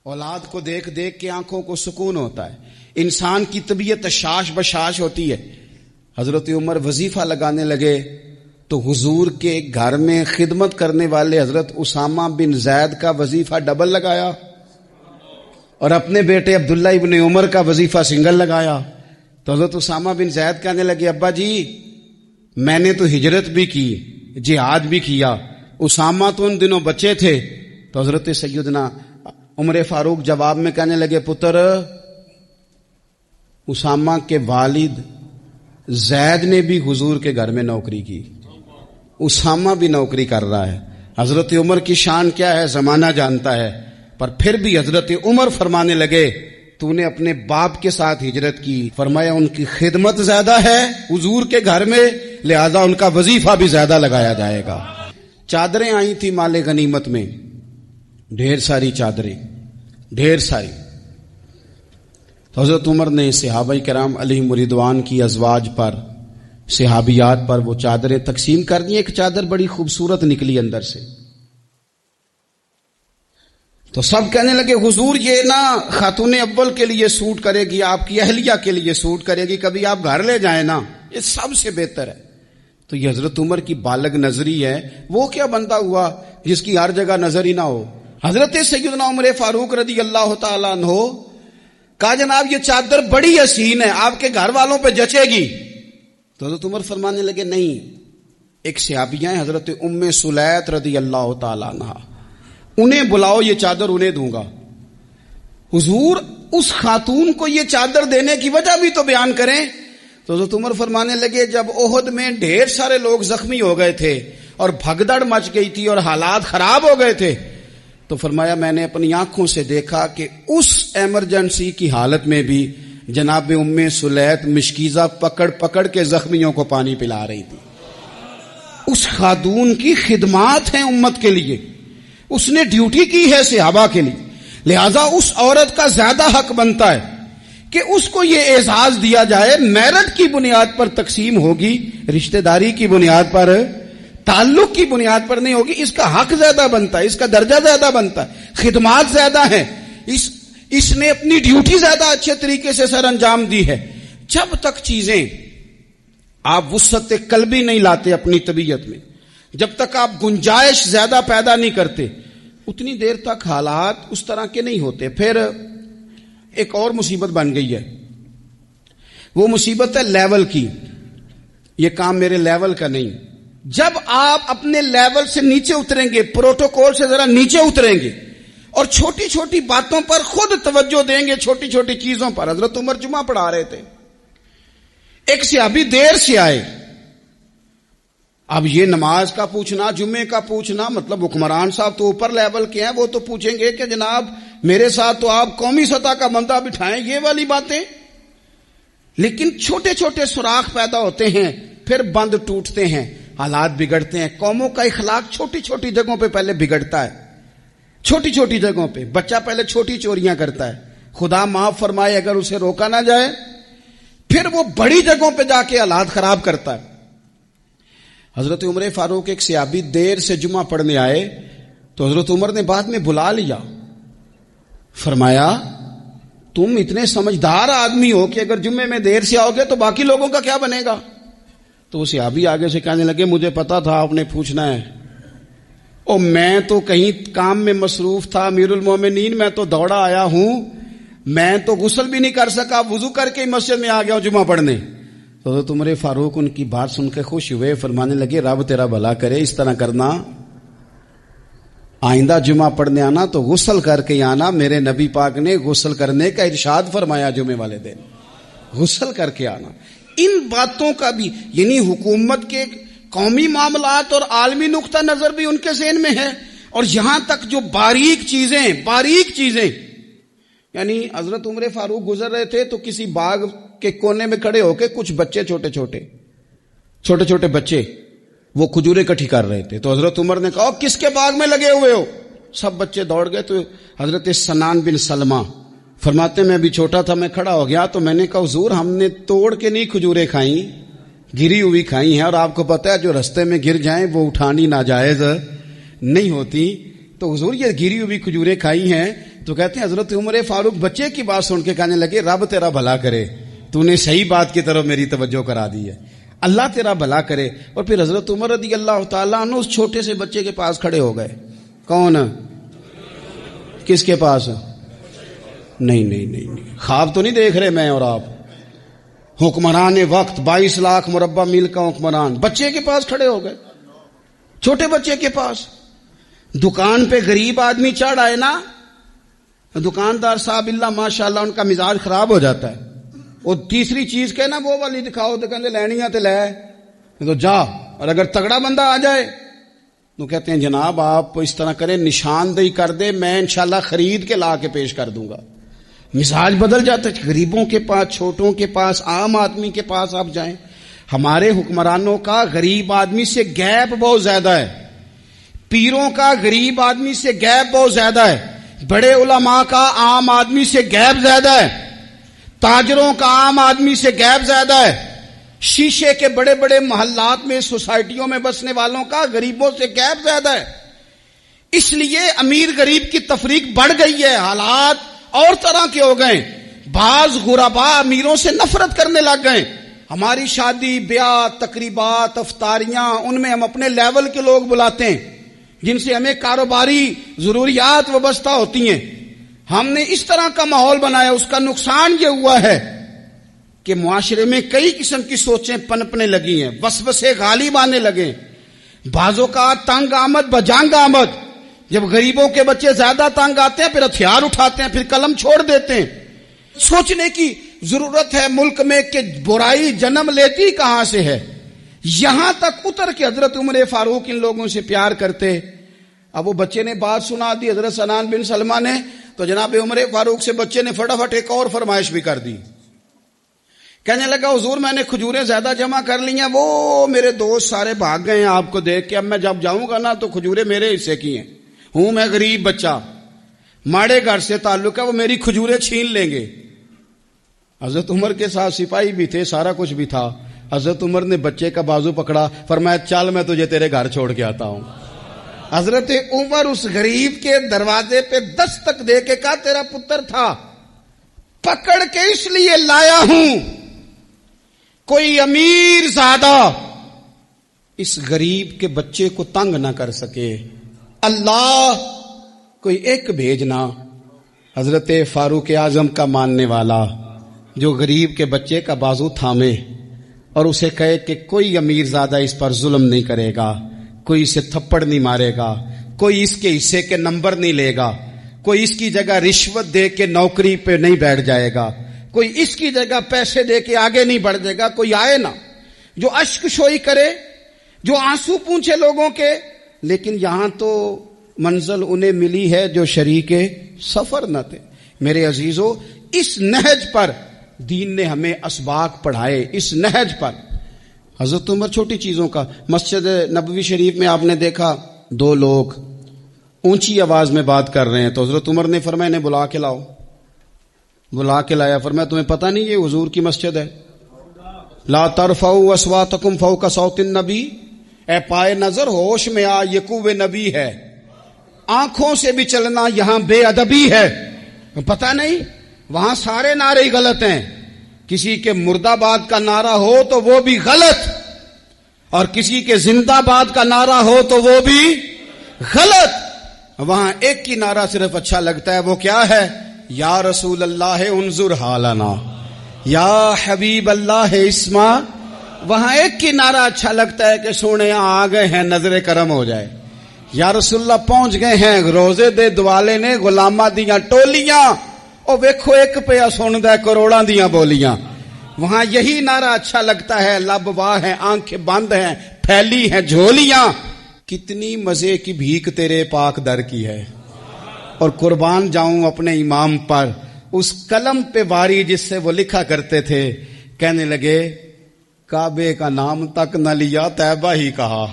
اولاد کو دیکھ دیکھ کے آنکھوں کو سکون ہوتا ہے، انسان کی طبیعت شاش بشاش ہوتی ہے۔ حضرت عمر وظیفہ لگانے لگے تو حضور کے گھر میں خدمت کرنے والے حضرت اسامہ بن زید کا وظیفہ ڈبل لگایا اور اپنے بیٹے عبداللہ ابن عمر کا وظیفہ سنگل لگایا۔ تو حضرت اسامہ بن زید کہنے لگے ابا جی میں نے تو ہجرت بھی کی، جہاد بھی کیا، اسامہ تو ان دنوں بچے تھے۔ تو حضرت سیدنا عمر فاروق جواب میں کہنے لگے پتر، اسامہ کے والد زید نے بھی حضور کے گھر میں نوکری کی، اسامہ بھی نوکری کر رہا ہے۔ حضرت عمر کی شان کیا ہے زمانہ جانتا ہے، پر پھر بھی حضرت عمر فرمانے لگے تو نے اپنے باپ کے ساتھ ہجرت کی، فرمایا ان کی خدمت زیادہ ہے حضور کے گھر میں، لہذا ان کا وظیفہ بھی زیادہ لگایا جائے گا۔ چادریں آئی تھی مال غنیمت میں، ڈھیر ساری چادریں، ڈھیر ساری۔ تو حضرت عمر نے صحابہ کرام علیہم رضوان کی ازواج پر، صحابیات پر وہ چادریں تقسیم کر دی۔ ایک چادر بڑی خوبصورت نکلی اندر سے، تو سب کہنے لگے حضور یہ نا خاتون اول کے لیے سوٹ کرے گی، آپ کی اہلیہ کے لیے سوٹ کرے گی، کبھی آپ گھر لے جائیں نا، یہ سب سے بہتر ہے۔ تو یہ حضرت عمر کی بالغ نظری ہے، وہ کیا بندہ ہوا جس کی ہر جگہ نظر ہی نہ ہو۔ حضرت سیدنا عمر فاروق رضی اللہ تعالیٰ عنہ کہا جناب یہ چادر بڑی حسین ہے، آپ کے گھر والوں پہ جچے گی۔ تو حضرت عمر فرمانے لگے نہیں، ایک صحابیہ ہیں حضرت ام سلیت رضی اللہ تعالیٰ عنہ، انہیں بلاؤ، یہ چادر انہیں دوں گا۔ حضور اس خاتون کو یہ چادر دینے کی وجہ بھی تو بیان کریں۔ تو حضرت عمر فرمانے لگے جب احد میں ڈھیر سارے لوگ زخمی ہو گئے تھے اور بھگدڑ مچ گئی تھی اور حالات خراب ہو گئے تھے، تو فرمایا میں نے اپنی آنکھوں سے دیکھا کہ اس ایمرجنسی کی حالت میں بھی جناب ام سلیت مشکیزہ پکڑ پکڑ کے زخمیوں کو پانی پلا رہی تھی۔ اس خاتون کی خدمات ہیں امت کے لیے، اس نے ڈیوٹی کی ہے صحابہ کے لیے، لہذا اس عورت کا زیادہ حق بنتا ہے کہ اس کو یہ اعزاز دیا جائے۔ میرٹ کی بنیاد پر تقسیم ہوگی، رشتہ داری کی بنیاد پر، تعلق کی بنیاد پر نہیں ہوگی۔ اس کا حق زیادہ بنتا ہے، اس کا درجہ زیادہ بنتا ہے، خدمات زیادہ ہیں، اس نے اپنی ڈیوٹی زیادہ اچھے طریقے سے سر انجام دی ہے۔ جب تک چیزیں آپ وسعت قلبی نہیں لاتے اپنی طبیعت میں، جب تک آپ گنجائش زیادہ پیدا نہیں کرتے، اتنی دیر تک حالات اس طرح کے نہیں ہوتے۔ پھر ایک اور مصیبت بن گئی ہے، وہ مصیبت ہے لیول کی۔ یہ کام میرے لیول کا نہیں، جب آپ اپنے لیول سے نیچے اتریں گے، پروٹوکول سے ذرا نیچے اتریں گے اور چھوٹی چھوٹی باتوں پر خود توجہ دیں گے، چھوٹی چھوٹی چیزوں پر۔ حضرت عمر جمعہ پڑھا رہے تھے، ایک صحابی دیر سے آئے۔ اب یہ نماز کا پوچھنا، جمعے کا پوچھنا، مطلب حکمران صاحب تو اوپر لیول کے ہیں، وہ تو پوچھیں گے کہ جناب میرے ساتھ تو آپ قومی سطح کا بندہ بٹھائیں، یہ والی باتیں۔ لیکن چھوٹے چھوٹے سوراخ پیدا ہوتے ہیں، پھر بند ٹوٹتے ہیں، حالات بگڑتے ہیں۔ قوموں کا اخلاق چھوٹی چھوٹی جگہوں پہ پہلے بگڑتا ہے، چھوٹی چھوٹی جگہوں پہ۔ بچہ پہلے چھوٹی چوریاں کرتا ہے، خدا معاف فرمائے اگر اسے روکا نہ جائے، پھر وہ بڑی جگہوں پہ جا کے حالات خراب کرتا ہے۔ حضرت عمر فاروق ایک صحابی دیر سے جمعہ پڑھنے آئے، تو حضرت عمر نے بعد میں بلا لیا، فرمایا تم اتنے سمجھدار آدمی ہو کہ اگر جمعے میں دیر سے آؤ گے تو باقی لوگوں کا کیا بنے گا؟ تو وہ صحابی آگے سے کہنے لگے مجھے پتا تھا آپ نے پوچھنا ہے، اور میں تو کہیں کام میں مصروف تھا، امیر المومنین میں تو دوڑا آیا ہوں، میں تو غسل بھی نہیں کر سکا، وضو کر کے مسجد میں آ گیا ہوں جمعہ پڑھنے۔ تو حضرت عمر فاروق ان کی بات سن کے خوش ہوئے، فرمانے لگے رب تیرا بھلا کرے، اس طرح کرنا، آئندہ جمعہ پڑھنے آنا تو غسل کر کے آنا، میرے نبی پاک نے غسل کرنے کا ارشاد فرمایا جمعے والے دن، غسل کر کے آنا۔ ان باتوں کا بھی، یعنی حکومت کے قومی معاملات اور عالمی نقطہ نظر بھی ان کے ذہن میں ہے، اور یہاں تک جو باریک چیزیں، یعنی حضرت عمر فاروق گزر رہے تھے تو کسی باغ کے کونے میں کھڑے ہو کے کچھ بچے چھوٹے چھوٹے بچے وہ کھجوریں اکٹھی کر رہے تھے، تو حضرت عمر نے کہا کس کے باغ میں لگے ہوئے ہو؟ سب بچے دوڑ گئے، تو حضرت سنان بن سلمہ فرماتے میں بھی چھوٹا تھا، میں کھڑا ہو گیا تو میں نے کہا حضور ہم نے توڑ کے نہیں کھجوریں کھائیں، گری ہوئی کھائی ہیں، اور آپ کو پتہ ہے جو رستے میں گر جائیں وہ اٹھانی ناجائز نہیں ہوتی، تو حضور یہ گری ہوئی کھجوریں کھائی ہیں، تو کہتے ہیں حضرت عمر فاروق بچے کی بات سن کے کہنے لگے رب تیرا بھلا کرے، تو نے صحیح بات کی طرف میری توجہ کرا دی ہے، اللہ تیرا بھلا کرے۔ اور پھر حضرت عمر رضی اللہ تعالیٰ عنہ اس چھوٹے سے بچے کے پاس کھڑے ہو گئے۔ کون؟ کس کے پاس؟ نہیں، خواب تو نہیں دیکھ رہے میں اور آپ، حکمران وقت 22 لاکھ مربع میل کا حکمران بچے کے پاس کھڑے ہو گئے، چھوٹے بچے کے پاس۔ دکان پہ غریب آدمی چڑھ آئے نا، دکاندار صاحب اللہ ماشاءاللہ ان کا مزاج خراب ہو جاتا ہے، وہ تیسری چیز کہنا وہ والی دکھاؤ تو کہتے لینی ہے تو لے تو جا، اور اگر تگڑا بندہ آ جائے تو کہتے ہیں جناب آپ اس طرح کریں نشاندہی کر دے، میں انشاءاللہ خرید کے لا کے پیش کر دوں گا۔ مزاج بدل جاتا ہے، غریبوں کے پاس، چھوٹوں کے پاس، عام آدمی کے پاس آپ جائیں۔ ہمارے حکمرانوں کا غریب آدمی سے گیپ بہت زیادہ ہے، پیروں کا غریب آدمی سے گیپ بہت زیادہ ہے، بڑے علماء کا عام آدمی سے گیپ زیادہ ہے، تاجروں کا عام آدمی سے گیپ زیادہ ہے، شیشے کے بڑے بڑے محلات میں سوسائٹیوں میں بسنے والوں کا غریبوں سے گیپ زیادہ ہے۔ اس لیے امیر غریب کی تفریق بڑھ گئی ہے، حالات اور طرح کے ہو گئے، بعض غربا امیروں سے نفرت کرنے لگ گئے۔ ہماری شادی بیاہ تقریبات افطاریاں ان میں ہم اپنے لیول کے لوگ بلاتے ہیں جن سے ہمیں کاروباری ضروریات وابستہ ہوتی ہیں، ہم نے اس طرح کا ماحول بنایا۔ اس کا نقصان یہ ہوا ہے کہ معاشرے میں کئی قسم کی سوچیں پنپنے لگی ہیں، وسوسے غالب آنے لگے، بعضوں کا تنگ آمد بجنگ آمد، جب غریبوں کے بچے زیادہ تنگ آتے ہیں پھر ہتھیار اٹھاتے ہیں، پھر قلم چھوڑ دیتے ہیں۔ سوچنے کی ضرورت ہے ملک میں کہ برائی جنم لیتی کہاں سے ہے۔ یہاں تک اتر کے حضرت عمر فاروق ان لوگوں سے پیار کرتے۔ اب وہ بچے نے بات سنا دی حضرت سنان بن سلمہ نے، تو جناب عمر فاروق سے بچے نے فٹافٹ ایک اور فرمائش بھی کر دی۔ کہنے لگا حضور میں نے کھجوریں زیادہ جمع کر لی ہیں، وہ میرے دوست سارے بھاگ گئے ہیں آپ کو دیکھ کے، اب میں جب جاؤں گا نا تو کھجوریں میرے حصے کی ہیں، ہوں میں غریب بچہ، ماڑے گھر سے تعلق ہے، وہ میری کھجوریں چھین لیں گے۔ حضرت عمر کے ساتھ سپاہی بھی تھے، سارا کچھ بھی تھا۔ حضرت عمر نے بچے کا بازو پکڑا، فرمایا چل میں تجھے تیرے گھر چھوڑ کے آتا ہوں۔ حضرت عمر اس غریب کے دروازے پہ دستک دے کے کہا تیرا پتر تھا، پکڑ کے اس لیے لایا ہوں کوئی امیر زادہ اس غریب کے بچے کو تنگ نہ کر سکے، اللہ کوئی ایک بھیجنا حضرت فاروق اعظم کا ماننے والا جو غریب کے بچے کا بازو تھامے اور اسے کہے کہ کوئی امیر زادہ اس پر ظلم نہیں کرے گا، کوئی اسے تھپڑ نہیں مارے گا، کوئی اس کے حصے کے نمبر نہیں لے گا، کوئی اس کی جگہ رشوت دے کے نوکری پہ نہیں بیٹھ جائے گا، کوئی اس کی جگہ پیسے دے کے آگے نہیں بڑھ جائے گا، کوئی آئے نا جو اشک شوئی کرے، جو آنسو پونچھے لوگوں کے۔ لیکن یہاں تو منزل انہیں ملی ہے جو شریک سفر نہ تھے۔ میرے عزیزو، اس نہج پر دین نے ہمیں اسباق پڑھائے، اس نہج پر۔ حضرت عمر چھوٹی چیزوں کا، مسجد نبوی شریف میں آپ نے دیکھا دو لوگ اونچی آواز میں بات کر رہے ہیں، تو حضرت عمر نے فرمایا انہیں بلا کے لاؤ، بلا کے لایا، فرمایا تمہیں پتہ نہیں یہ حضور کی مسجد ہے؟ لا ترفعوا اصواتکم فوق صوت النبی، اے پائے نظر ہوش میں آ، یہ کوہ نبی ہے، آنکھوں سے بھی چلنا یہاں بے ادبی ہے۔ پتہ نہیں وہاں سارے نعرے غلط ہیں، کسی کے مرد آباد کا نعرہ ہو تو وہ بھی غلط، اور کسی کے زندہ باد کا نعرہ ہو تو وہ بھی غلط۔ وہاں ایک کی نعرہ صرف اچھا لگتا ہے، وہ کیا ہے؟ یا رسول اللہ انظر حالنا، یا حبیب اللہ اسما۔ وہاں ایک کی نعرہ اچھا لگتا ہے کہ سونے آ گئے ہیں، نظر کرم ہو جائے، یا رسول اللہ پہنچ گئے ہیں، روزے دے دوالے نے غلامہ دیاں ٹولیاں، او ویکھو ایک پیا سن دے کروڑاں دیاں بولیاں۔ وہاں یہی نعرہ اچھا لگتا ہے، لب واہ ہیں، آنکھیں بند ہیں، پھیلی ہیں جھولیاں، کتنی مزے کی بھیک تیرے پاک در کی ہے۔ اور قربان جاؤں اپنے امام پر، اس قلم پہ واری جس سے وہ لکھا کرتے تھے، کہنے لگے کعبے کا نام تک نہ لیا، طیبہ ہی کہا،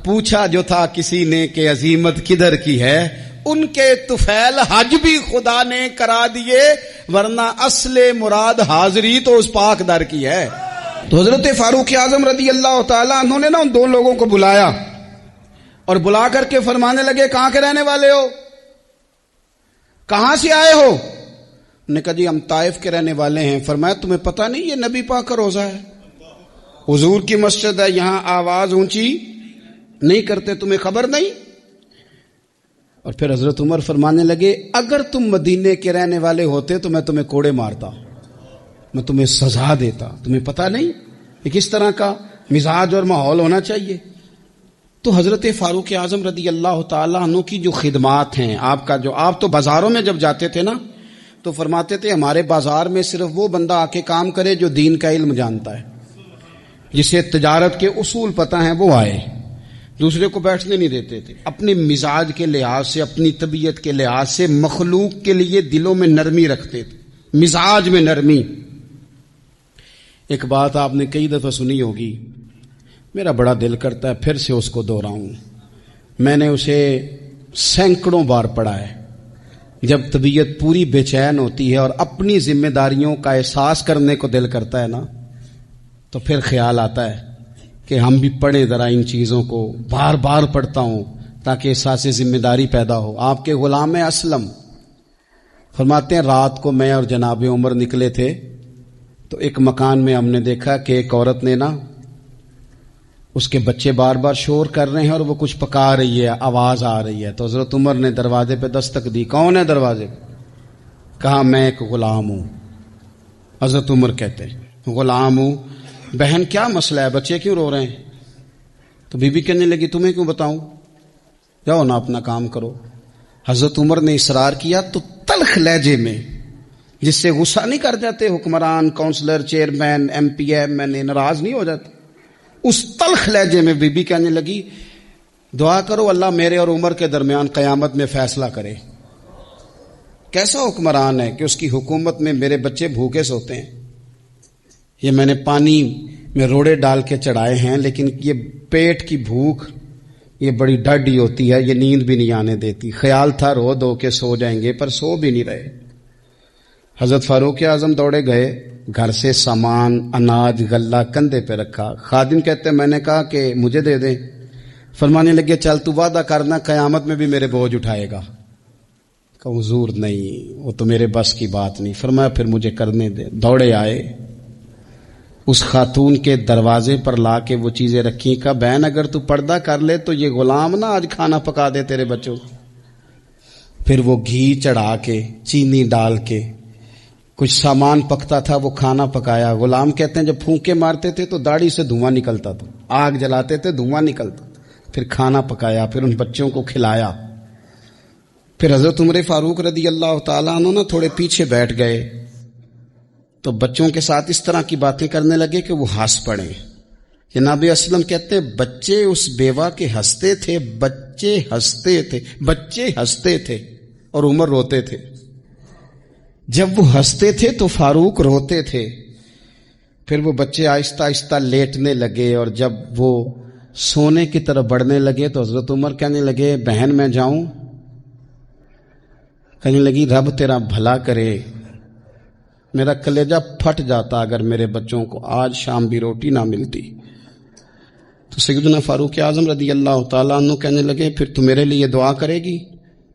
پوچھا جو تھا کسی نے کہ عظیمت کدھر کی ہے، ان کے طفیل حج بھی خدا نے کرا دیے، ورنہ اصل مراد حاضری تو اس پاک در کی ہے۔ تو حضرت فاروق اعظم رضی اللہ تعالیٰ انہوں نے نا ان دو لوگوں کو بلایا اور بلا کر کے فرمانے لگے کہاں کے رہنے والے ہو؟ کہاں سے آئے ہو؟ نے کہا جی ہم طائف کے رہنے والے ہیں۔ فرمایا تمہیں پتہ نہیں یہ نبی پاک کا روزہ ہے، حضور کی مسجد ہے، یہاں آواز اونچی نہیں کرتے، تمہیں خبر نہیں؟ اور پھر حضرت عمر فرمانے لگے اگر تم مدینے کے رہنے والے ہوتے تو میں تمہیں کوڑے مارتا، میں تمہیں سزا دیتا، تمہیں پتہ نہیں کہ کس طرح کا مزاج اور ماحول ہونا چاہیے۔ تو حضرت فاروق اعظم رضی اللہ تعالیٰ عنہ کی جو خدمات ہیں، آپ تو بازاروں میں جب جاتے تھے نا تو فرماتے تھے ہمارے بازار میں صرف وہ بندہ آ کے کام کرے جو دین کا علم جانتا ہے، جسے تجارت کے اصول پتہ ہیں وہ آئے، دوسرے کو بیٹھنے نہیں دیتے تھے۔ اپنے مزاج کے لحاظ سے، اپنی طبیعت کے لحاظ سے مخلوق کے لیے دلوں میں نرمی رکھتے تھے، مزاج میں نرمی۔ ایک بات آپ نے کئی دفعہ سنی ہوگی، میرا بڑا دل کرتا ہے پھر سے اس کو دہراؤں، میں نے اسے سینکڑوں بار پڑھا ہے۔ جب طبیعت پوری بے چین ہوتی ہے اور اپنی ذمہ داریوں کا احساس کرنے کو دل کرتا ہے نا، تو پھر خیال آتا ہے کہ ہم بھی پڑھیں ذرا ان چیزوں کو، بار بار پڑھتا ہوں تاکہ احساس ذمہ داری پیدا ہو۔ آپ کے غلام اسلم فرماتے ہیں رات کو میں اور جناب عمر نکلے تھے تو ایک مکان میں ہم نے دیکھا کہ ایک عورت نے نا، اس کے بچے بار بار شور کر رہے ہیں اور وہ کچھ پکا رہی ہے، آواز آ رہی ہے۔ تو حضرت عمر نے دروازے پہ دستک دی، کون ہے دروازے پہ؟ کہا میں ایک غلام ہوں۔ حضرت عمر کہتے ہیں غلام ہوں، بہن کیا مسئلہ ہے، بچے کیوں رو رہے ہیں؟ تو بی بی کہنے لگی تمہیں کیوں بتاؤں، جاؤ نا اپنا کام کرو۔ حضرت عمر نے اصرار کیا تو تلخ لہجے میں، جس سے غصہ نہیں کر جاتے حکمران، councillor, chairman, M P M N A, ناراض نہیں ہو جاتے، اس تلخ لہجے میں بی بی کہنے لگی دعا کرو اللہ میرے اور عمر کے درمیان قیامت میں فیصلہ کرے۔ کیسا حکمران ہے کہ اس کی حکومت میں میرے بچے بھوکے سوتے ہیں، یہ میں نے پانی میں روڑے ڈال کے چڑھائے ہیں، لیکن یہ پیٹ کی بھوک یہ بڑی ڈاڈی ہوتی ہے، یہ نیند بھی نہیں آنے دیتی۔ خیال تھا رو دو کے سو جائیں گے پر سو بھی نہیں رہے۔ حضرت فاروق اعظم دوڑے گئے، گھر سے سامان، اناج، غلہ کندھے پہ رکھا۔ خادم کہتے ہیں میں نے کہا کہ مجھے دے دیں، فرمانے لگے چل تو وعدہ کرنا قیامت میں بھی میرے بوجھ اٹھائے گا۔ کہا حضور نہیں، وہ تو میرے بس کی بات نہیں۔ فرمایا پھر مجھے کرنے دے۔ دوڑے آئے، اس خاتون کے دروازے پر لا کے وہ چیزیں رکھی، کہا بہن اگر تو پردہ کر لے تو یہ غلام نہ آج کھانا پکا دے تیرے بچوں۔ پھر وہ گھی چڑھا کے، چینی ڈال کے، کچھ سامان پکتا تھا وہ کھانا پکایا۔ غلام کہتے ہیں جب پھونکے مارتے تھے تو داڑھی سے دھواں نکلتا تھا، آگ جلاتے تھے دھواں نکلتا، پھر کھانا پکایا، پھر ان بچوں کو کھلایا۔ پھر حضرت عمر فاروق رضی اللہ تعالیٰ عنہ تھوڑے پیچھے بیٹھ گئے تو بچوں کے ساتھ اس طرح کی باتیں کرنے لگے کہ وہ ہنس پڑے۔ جناب اسلم کہتے ہیں بچے اس بیوہ کے ہنستے تھے، بچے ہنستے تھے اور عمر روتے تھے۔ جب وہ ہنستے تھے تو فاروق روتے تھے۔ پھر وہ بچے آہستہ آہستہ لیٹنے لگے اور جب وہ سونے کی طرف بڑھنے لگے تو حضرت عمر کہنے لگے بہن میں جاؤں؟ کہنے لگی رب تیرا بھلا کرے، میرا کلیجہ پھٹ جاتا اگر میرے بچوں کو آج شام بھی روٹی نہ ملتی۔ تو سیدنا فاروق اعظم رضی اللہ تعالیٰ عنہ کہنے لگے پھر تو میرے لیے دعا کرے گی؟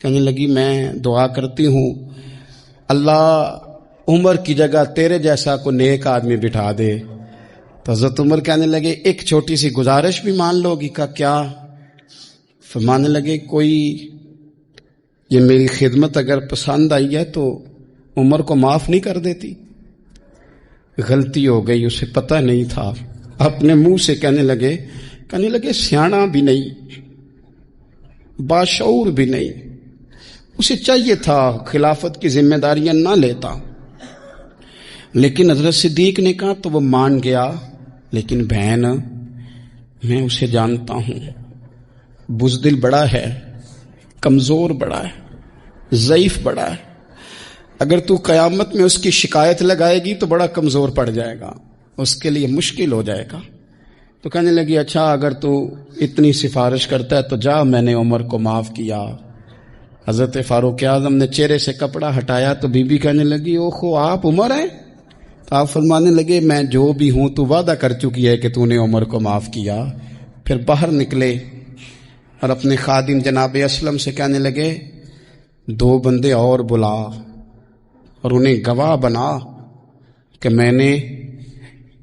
کہنے لگی میں دعا کرتی ہوں اللہ عمر کی جگہ تیرے جیسا کو نیک آدمی بٹھا دے۔ تو حضرت عمر کہنے لگے ایک چھوٹی سی گزارش بھی مان لو گی؟ کا کیا؟ فرمانے لگے کوئی یہ میری خدمت اگر پسند آئی ہے تو عمر کو معاف نہیں کر دیتی؟ غلطی ہو گئی، اسے پتہ نہیں تھا، اپنے منہ سے کہنے لگے سیاںا بھی نہیں، باشعور بھی نہیں، اسے چاہیے تھا خلافت کی ذمہ داریاں نہ لیتا۔ لیکن حضرت صدیق نے کہا تو وہ مان گیا، لیکن بہن میں اسے جانتا ہوں، بزدل بڑا ہے، کمزور بڑا ہے، ضعیف بڑا ہے، اگر تو قیامت میں اس کی شکایت لگائے گی تو بڑا کمزور پڑ جائے گا، اس کے لیے مشکل ہو جائے گا۔ تو کہنے لگی اچھا اگر تو اتنی سفارش کرتا ہے تو جا، میں نے عمر کو معاف کیا۔ حضرت فاروق اعظم نے چہرے سے کپڑا ہٹایا تو بی بی کہنے لگی اوہو آپ عمر ہیں؟ تو آپ فرمانے لگے میں جو بھی ہوں تو وعدہ کر چکی ہے کہ تو نے عمر کو معاف کیا۔ پھر باہر نکلے اور اپنے خادم جناب اسلم سے کہنے لگے 2 بندے اور بلا اور انہیں گواہ بنا کہ میں نے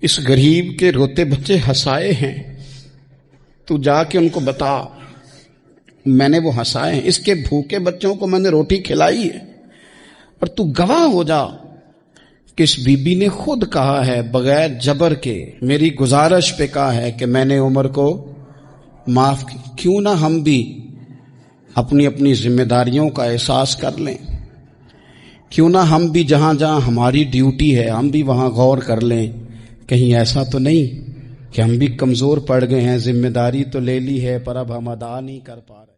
اس غریب کے روتے بچے ہنسائے ہیں، تو جا کے ان کو بتا میں نے وہ ہنسائے ہیں، اس کے بھوکے بچوں کو میں نے روٹی کھلائی ہے، اور تو گواہ ہو جا کہ اس بی بی نے خود کہا ہے بغیر جبر کے، میری گزارش پہ کہا ہے کہ میں نے عمر کو معاف کی۔ کیوں نہ ہم بھی اپنی اپنی ذمہ داریوں کا احساس کر لیں، کیوں نہ ہم بھی جہاں جہاں ہماری ڈیوٹی ہے ہم بھی وہاں غور کر لیں، کہیں ایسا تو نہیں کہ ہم بھی کمزور پڑ گئے ہیں، ذمہ داری تو لے لی ہے پر اب ہم ادا نہیں کر پا رہے۔